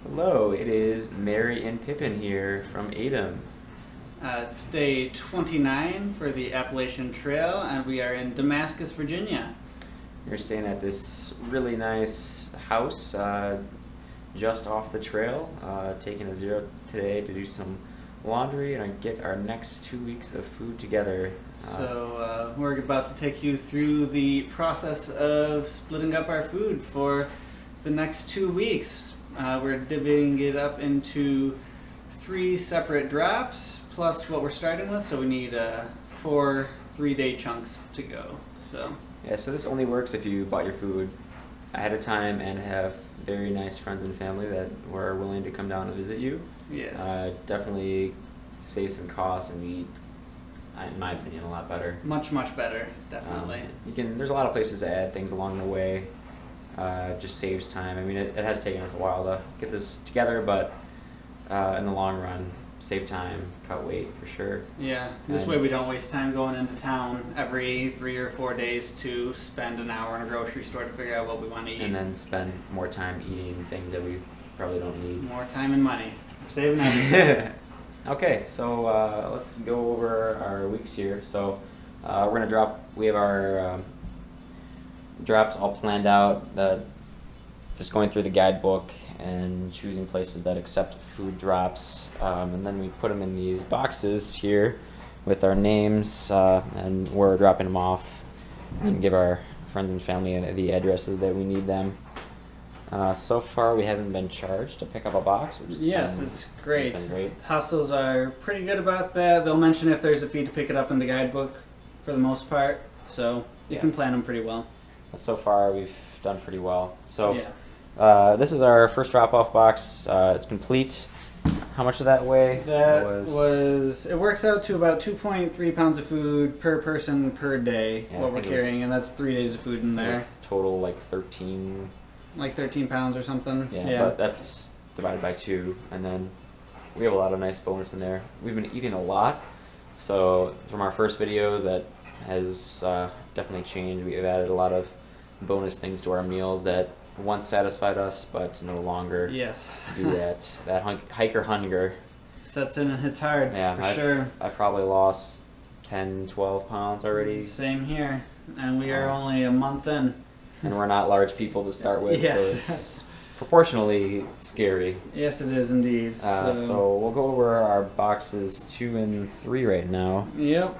Hello, it is Mary and Pippin here from Adem. It's day 29 for the Appalachian Trail, and we are in Damascus, Virginia. We're staying at this really nice house just off the trail, taking a zero today to do some laundry and get our next 2 weeks of food together. So we're about to take you through the process of splitting up our food for the next 2 weeks. We're divvying it up into 3 separate drops, plus what we're starting with, so we need 4 3-day chunks to go. So yeah, so this only works if you bought your food ahead of time and have very nice friends and family that were willing to come down and visit you. Yes. Definitely save some costs and be, in my opinion, a lot better. Much better, definitely. There's a lot of places to add things along the way. Just saves time. I mean, it has taken us a while to get this together, but in the long run, save time, cut weight for sure. Yeah, this way we don't waste time going into town every 3 or 4 days to spend an hour in a grocery store to figure out what we want to eat. And then spend more time eating things that we probably don't need. More time and money. We're saving everything. Okay, so let's go over our weeks here. So we're gonna drop. We have our drops all planned out. Just going through the guidebook and choosing places that accept food drops, and then we put them in these boxes here with our names and where we're dropping them off, and give our friends and family the addresses that we need them. So far, we haven't been charged to pick up a box. Yes, it's great. It's been great. Hostels are pretty good about that. They'll mention if there's a fee to pick it up in the guidebook for the most part, so you can plan them pretty well. So far, we've done pretty well. So yeah. this is our first drop-off box. It's complete. How much did that weigh? It works out to about 2.3 pounds of food per person per day, what we're carrying, and that's 3 days of food in there. Total like 13. Like 13 pounds or something. Yeah, but that's divided by 2, and then we have a lot of nice bonus in there. We've been eating a lot, so from our first videos, that has definitely changed. We have added a lot of bonus things to our meals that once satisfied us, but no longer do that. That hiker hunger sets in and hits hard. Yeah, for sure. I've probably lost 10, 12 pounds already. Same here, and we are only a month in. And we're not large people to start with, yes. So it's proportionally scary. Yes, it is indeed. So we'll go over our boxes 2 and 3 right now. Yep.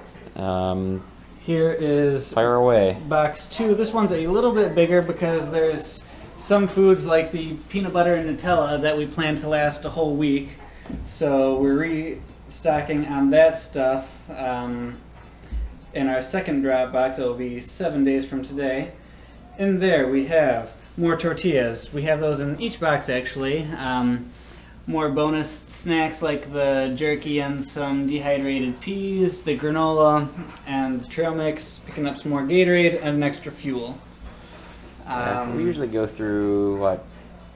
Here is fire away. Box 2. This one's a little bit bigger because there's some foods like the peanut butter and Nutella that we plan to last a whole week. So we're restocking on that stuff. In our second drop box, it will be 7 days from today. In there we have more tortillas. We have those in each box actually. More bonus snacks like the jerky and some dehydrated peas, the granola, and the trail mix. Picking up some more Gatorade and an extra fuel. We usually go through, what,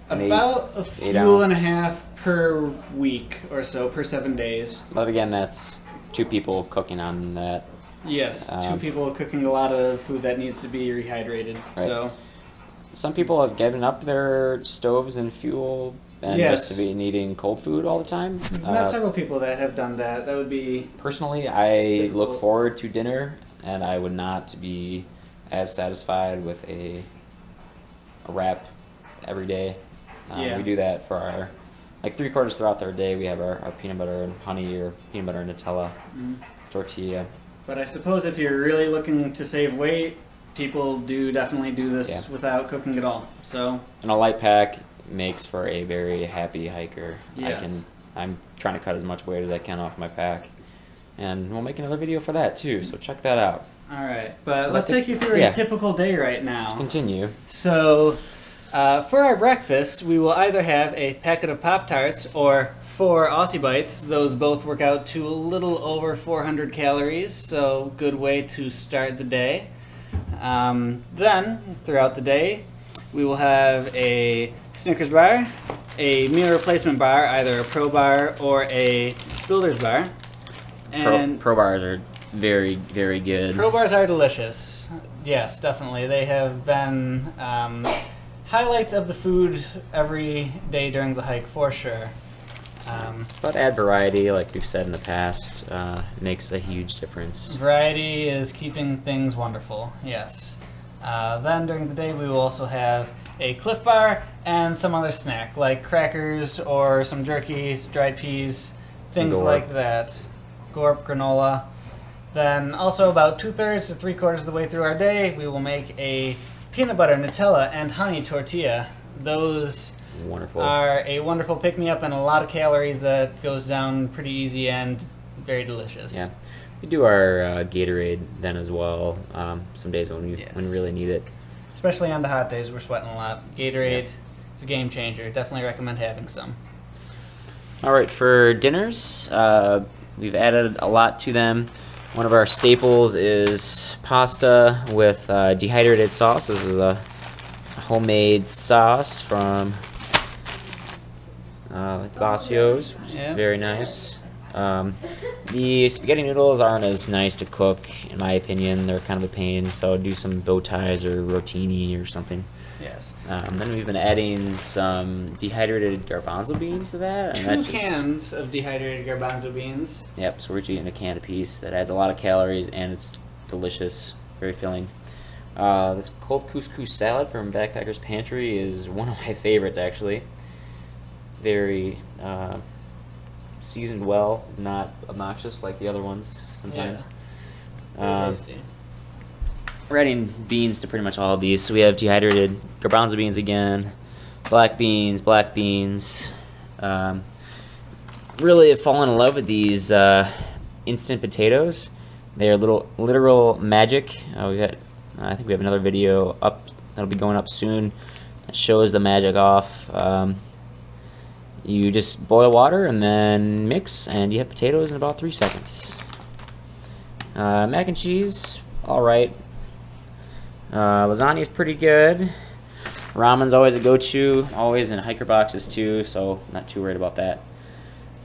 about a fuel and a half per week or so, per 7 days. But again, that's 2 people cooking on that. Yes, 2 people cooking a lot of food that needs to be rehydrated. Right. So some people have given up their stoves and fuel and just to be needing cold food all the time. We've met several people that have done that. That would be personally, I look forward to dinner, and I would not be as satisfied with a wrap every day. We do that for our, like 3/4 throughout our day. We have our peanut butter and honey or peanut butter and Nutella tortilla. But I suppose if you're really looking to save weight, people do definitely do this without cooking at all. So, and a light pack makes for a very happy hiker. Yes. I'm trying to cut as much weight as I can off my pack, and we'll make another video for that too. So check that out. All right, but let's take you through a typical day right now. Continue. So, for our breakfast, we will either have a packet of Pop-Tarts or 4 Aussie Bites. Those both work out to a little over 400 calories, so good way to start the day. Then, throughout the day, we will have a Snickers bar, a meal replacement bar, either a Pro Bar or a Builder's bar. And Pro Bars are very, very good. Pro Bars are delicious. Yes, definitely. They have been highlights of the food every day during the hike for sure. But add variety, like we've said in the past, makes a huge difference. Variety is keeping things wonderful, yes. Then during the day we will also have a Cliff Bar and some other snack, like crackers or some jerky, dried peas, things like that. Gorp, granola. Then also about 2/3 to 3/4 of the way through our day, we will make a peanut butter, Nutella, and honey tortilla. Those wonderful. Are a wonderful pick-me-up and a lot of calories that goes down pretty easy and very delicious. Yeah, we do our Gatorade then as well. Some days when we really need it. Especially on the hot days, we're sweating a lot. Gatorade is a game changer. Definitely recommend having some. All right, for dinners, we've added a lot to them. One of our staples is pasta with dehydrated sauce. This is a homemade sauce from Basio's, which is very nice. The spaghetti noodles aren't as nice to cook, in my opinion. They're kind of a pain, so do some bow ties or rotini or something. Yes. Then we've been adding some dehydrated garbanzo beans to that. And 2 cans of dehydrated garbanzo beans. Yep, so we're eating a can a piece. That adds a lot of calories, and it's delicious, very filling. This cold couscous salad from Backpacker's Pantry is one of my favorites, actually. Very seasoned well, not obnoxious like the other ones sometimes. Yeah. Tasty. We're adding beans to pretty much all of these. So we have dehydrated garbanzo beans again, black beans. Really have fallen in love with these instant potatoes. They are literal magic. I think we have another video up that'll be going up soon that shows the magic off. You just boil water and then mix, and you have potatoes in about 3 seconds. Mac and cheese, all right. Lasagna is pretty good. Ramen's always a go-to, always in hiker boxes too, so not too worried about that.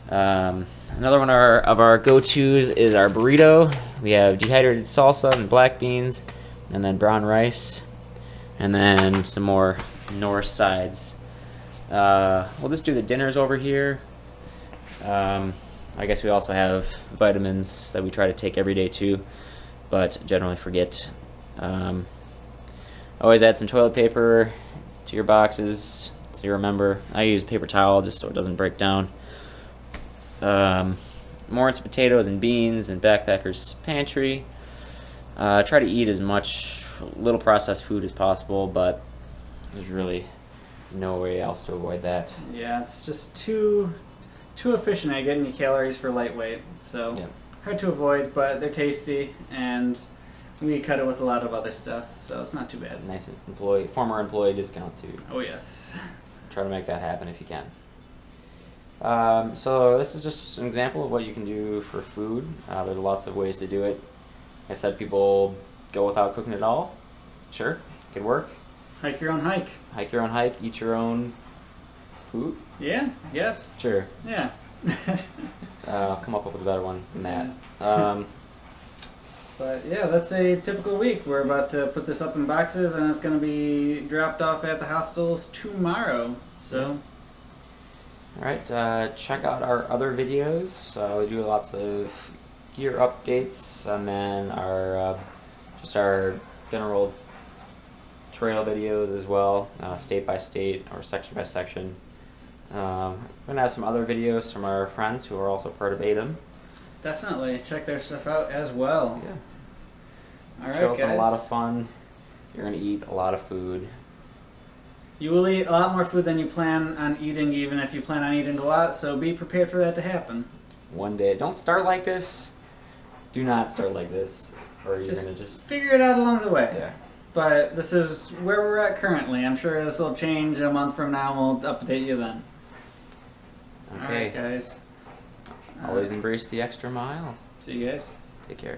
Another one of our go-tos is our burrito. We have dehydrated salsa and black beans, and then brown rice, and then some more Norse sides. We'll just do the dinners over here. I guess we also have vitamins that we try to take every day too, but generally forget. Always add some toilet paper to your boxes so you remember. I use paper towel just so it doesn't break down. More instant potatoes and beans and Backpacker's Pantry. Try to eat as much little processed food as possible, but there's really no way else to avoid that. Yeah, it's just too efficient at getting you calories for lightweight. So hard to avoid, but they're tasty, and we cut it with a lot of other stuff, so it's not too bad. Nice former employee discount too. Oh yes. Try to make that happen if you can. So this is just an example of what you can do for food. There's lots of ways to do it. Like I said, people go without cooking at all. Sure, could work. Hike your own hike. Hike your own hike, eat your own food. Yeah, yes. Sure. Yeah. I'll come up with a better one than that. But yeah, that's a typical week. We're about to put this up in boxes, and it's going to be dropped off at the hostels tomorrow. So. All right, check out our other videos. We do lots of gear updates, and then our just our general trail videos as well, state by state or section by section. We're gonna have some other videos from our friends who are also part of ADEM. Definitely check their stuff out as well. Yeah. All right, trail's guys. been a lot of fun. You're gonna eat a lot of food. You will eat a lot more food than you plan on eating, even if you plan on eating a lot. So be prepared for that to happen. One day, don't start like this. Do not start like this, or you're gonna just figure it out along the way. Yeah. But this is where we're at currently. I'm sure this will change a month from now, and we'll update you then. Okay. All right, guys. Always embrace the extra mile. See you guys. Take care.